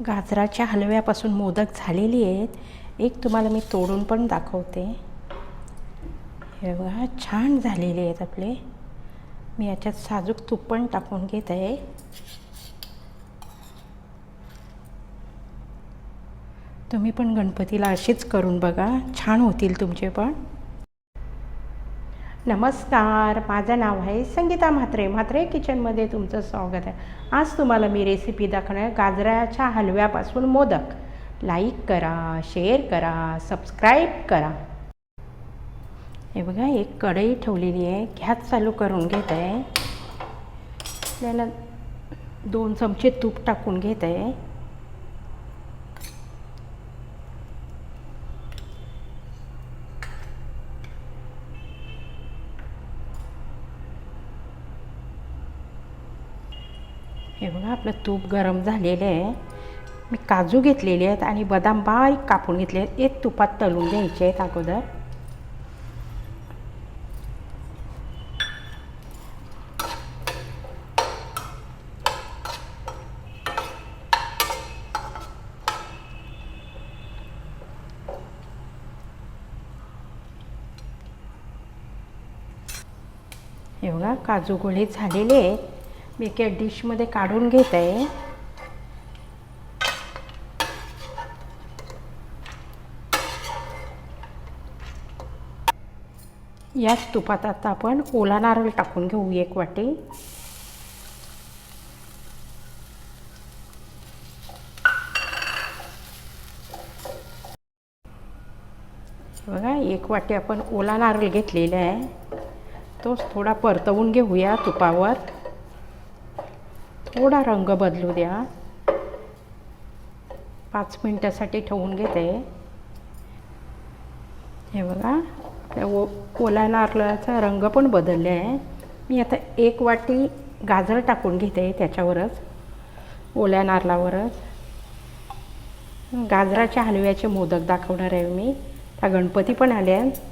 गाजराच्या हलव्यापासून मोदक झालेली आहेत। एक तुम्हाला मी तोडून पण दाखवते। हे बघा छान झालेले आहेत आपले। मी याच्यात साजूक तूप पण टाकून घेत आहे। तुम्ही पण गणपतीला अशीच करून बघा, छान होतील तुमचे पण। नमस्कार, माझं नाव आहे संगीता म्हात्रे। म्हात्रे किचनमध्ये तुमचं स्वागत आहे। आज तुम्हाला मी रेसिपी दाखवणार आहे गाजराच्या हलव्यापासून मोदक। लाईक करा, शेअर करा, सबस्क्राईब करा। हे बघा एक कढई ठेवलेली आहे, गॅस चालू करून घेत आहे। आपल्याला 2 चमचे तूप टाकून घेत आहे। हे बघा आपलं तूप गरम झालेलं आहे। मी काजू घेतलेले आहेत आणि बदाम बारीक कापून घेतले आहेत। एक तुपात तळून घ्यायचे आहेत अगोदर। हे बघा काजू गोळे झालेले आहेत। मी एका डिशमध्ये काढून घेत आहे। याच तुपात आता आपण ओला नारळ टाकून घेऊ 1 वाटी। बघा 1 वाटी आपण ओला नारळ घेतलेला आहे। तोच थोडा परतवून घेऊया तुपावर। थोडा रंग बदलू द्या। 5 मिनिटासाठी ठेवून घेते। हे बघा त्या ओला नारळाचा रंग पण बदलला आहे। मी आता 1 वाटी गाजर टाकून घेते त्याच्यावरच, ओल्या नारळावरच। गाजराच्या हलव्याचे मोदक दाखवणार आहे मी। त्या गणपती पण आले आहेत।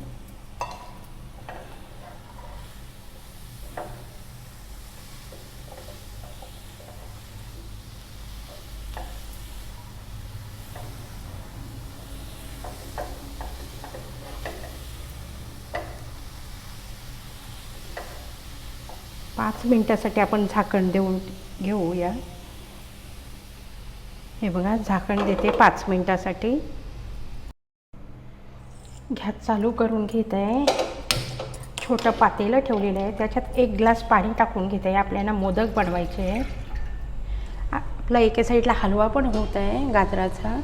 पाच मिनिटासाठी आपण झाकण देऊन घेऊया। हे बघा झाकण देते 5 मिनिटासाठी। गॅस चालू करून घेत आहे। छोटं पातेलं ठेवलेलं आहे, त्याच्यात 1 ग्लास पाणी टाकून घेत आहे। आपल्याला मोदक बनवायचे आहे। आपला एका साईडला हलवा पण होत आहे गाजराचा।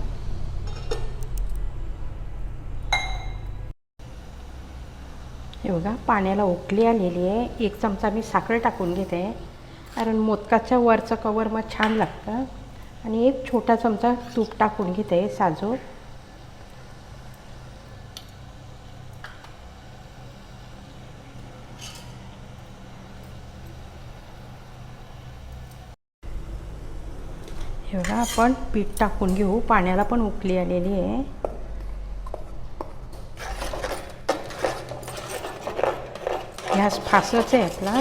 हे बघा पाण्याला उकळी आलेली आहे। 1 चमचा मी साखर टाकून घेते, कारण मोदकाच्या वरचं कवर मग छान लागतं। आणि 1 छोटा चमचा तूप टाकून घेते साजूक। हे बघा आपण पीठ टाकून घेऊ। पाण्याला पण उकळी आलेली आहे। गॅस फास्टच आहे आपला।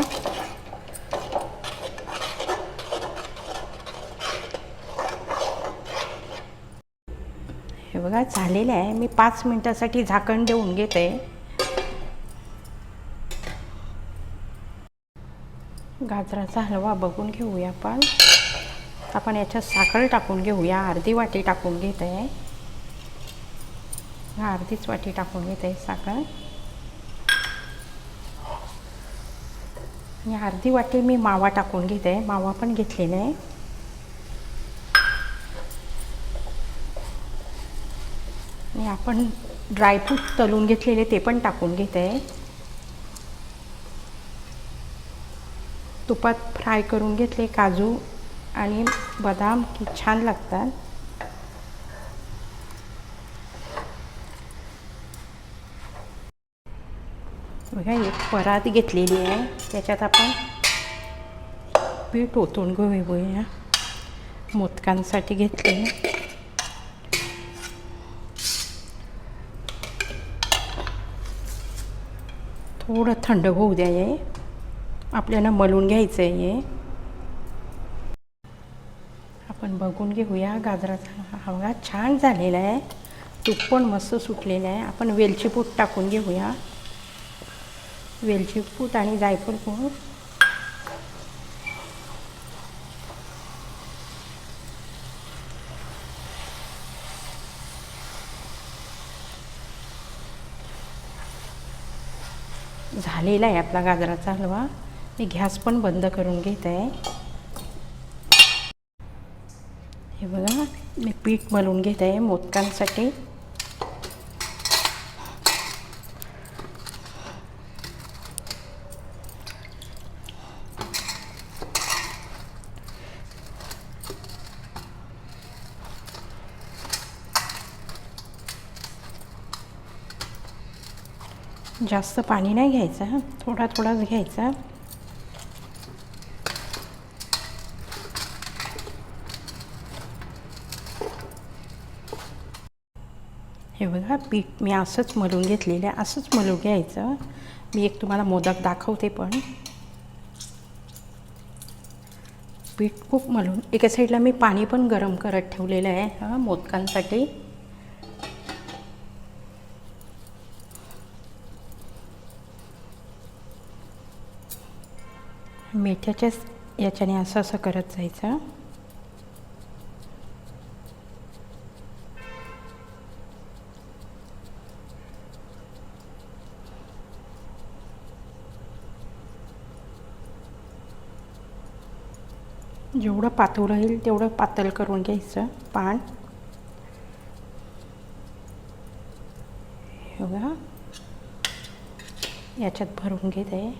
हे बघा झालेलं आहे। मी 5 मिनिटासाठी झाकण देऊन घेते। गाजराचा हलवा बघून घेऊया आपण। आपण याच्यात साखर टाकून घेऊया। अर्धी वाटी टाकून घेत आहे। अर्धीच वाटी टाकून घेते साखर। आणि अर्धी वाटी मी मावा टाकून घेते। मावा पण घेतलेला आहे। आणि आपण ड्रायफ्रूट तळून घेतलेले ते पण टाकून घेते। तुपात फ्राय करून घेतले काजू आणि बदाम, की छान लागतात। बघा 1 परात घेतलेली आहे, त्याच्यात आपण पीठ ओतून घेऊया। मोदकांसाठी घेतले। थोडं थंड होऊ द्या। हे आपल्याला मलून घ्यायचं आहे। आपण आपण बघून घेऊया गाजराचा हलवा छान झालेला आहे. तूप पण मस्त सुटलेलं आहे. आपण वेलची पूड टाकून घेऊया. वेलची पूड आणि जायफळ पूड. झालेला आहे आपला गाजराचा हलवा. मी गॅस पण बंद करून घेत आहे. हे बघा, मी पीठ मळून घेत आहे मोदकांसाठी. जास्त पाणी नाही घ्यायचं, थोडा थोडाच घ्यायचा. हे बघा, पीठ मी असंच मळून घेतलेलं आहे. असंच मळून घ्यायचं. मी एक तुम्हाला मोदक दाखवते. पण पीठ खूप मळून एका साईडला मी पाणी पण गरम करत ठेवलेलं आहे मोदकांसाठी. मेथ्याच्याच याच्याने असं असं करत जायचं. जेवढं पातळ होईल तेवढं पातळ करून घ्यायचं पान. हे बघा, याच्यात भरून घेत आहे.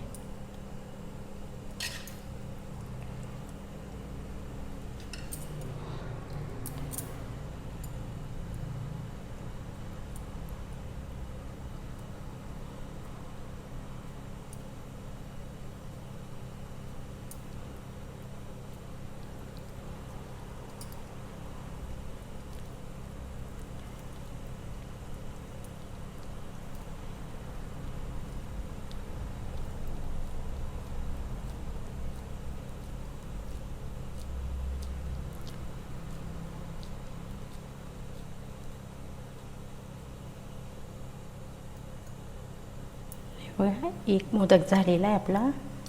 बघा, एक मोदक झालेला आहे आपला.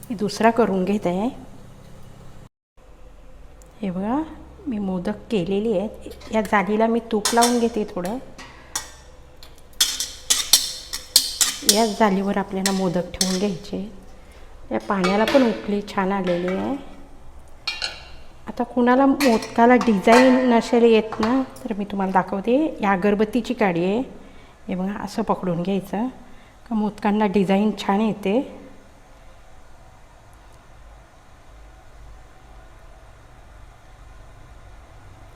मी दुसरा करून घेत आहे. हे बघा, मी मोदक केलेली आहेत. या जाळीला मी तूप लावून घेते थोडं. या जाळीवर आपल्याला मोदक ठेवून घ्यायचे. या पाण्याला पण उकळी छान आलेली आहे. आता कुणाला मोदकाला डिझाईन नसेल येत ना, तर मी तुम्हाला दाखवते. या अगरबत्तीची काडी आहे. हे बघा, असं पकडून घ्यायचं का मोदकांना डिझाईन छान येते.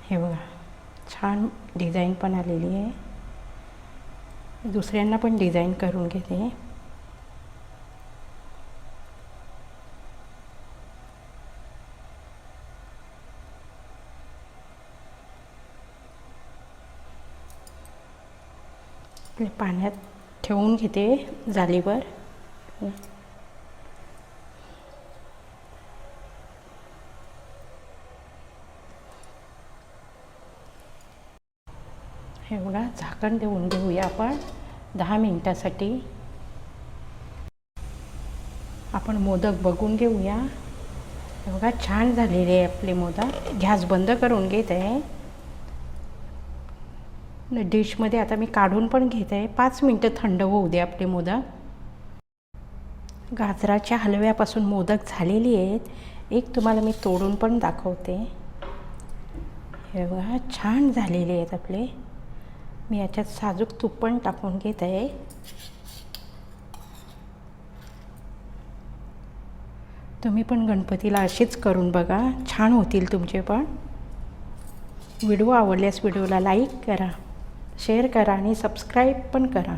हे बघा, छान डिझाईन पण आलेली आहे. दुसऱ्यांना पण डिझाईन करून घेते. पाण्यात ठेवून घेते जालीवर. हे बघा, झाकण देऊन घेऊया आपण 10 मिनिटासाठी. आपण मोदक बघून घेऊया. हे बघा, छान झालेले आहे आपले मोदक. गॅस बंद करून घेत आहे. डिशमध्ये आता मी काढून पण घेत आहे. 5 मिनटं थंड होऊ दे आपले मोदक. गाजराच्या हलव्यापासून मोदक झालेली आहेत. एक तुम्हाला मी तोडून पण दाखवते. हे बघा, छान झालेले आहेत आपले. मी याच्यात साजूक तूप पण टाकून घेत आहे. तुम्ही पण गणपतीला असेच करून बघा, छान होतील तुमचे पण. व्हिडिओ आवडल्यास व्हिडिओला लाईक करा, शेअर करा आणि सबस्क्राईब पण करा.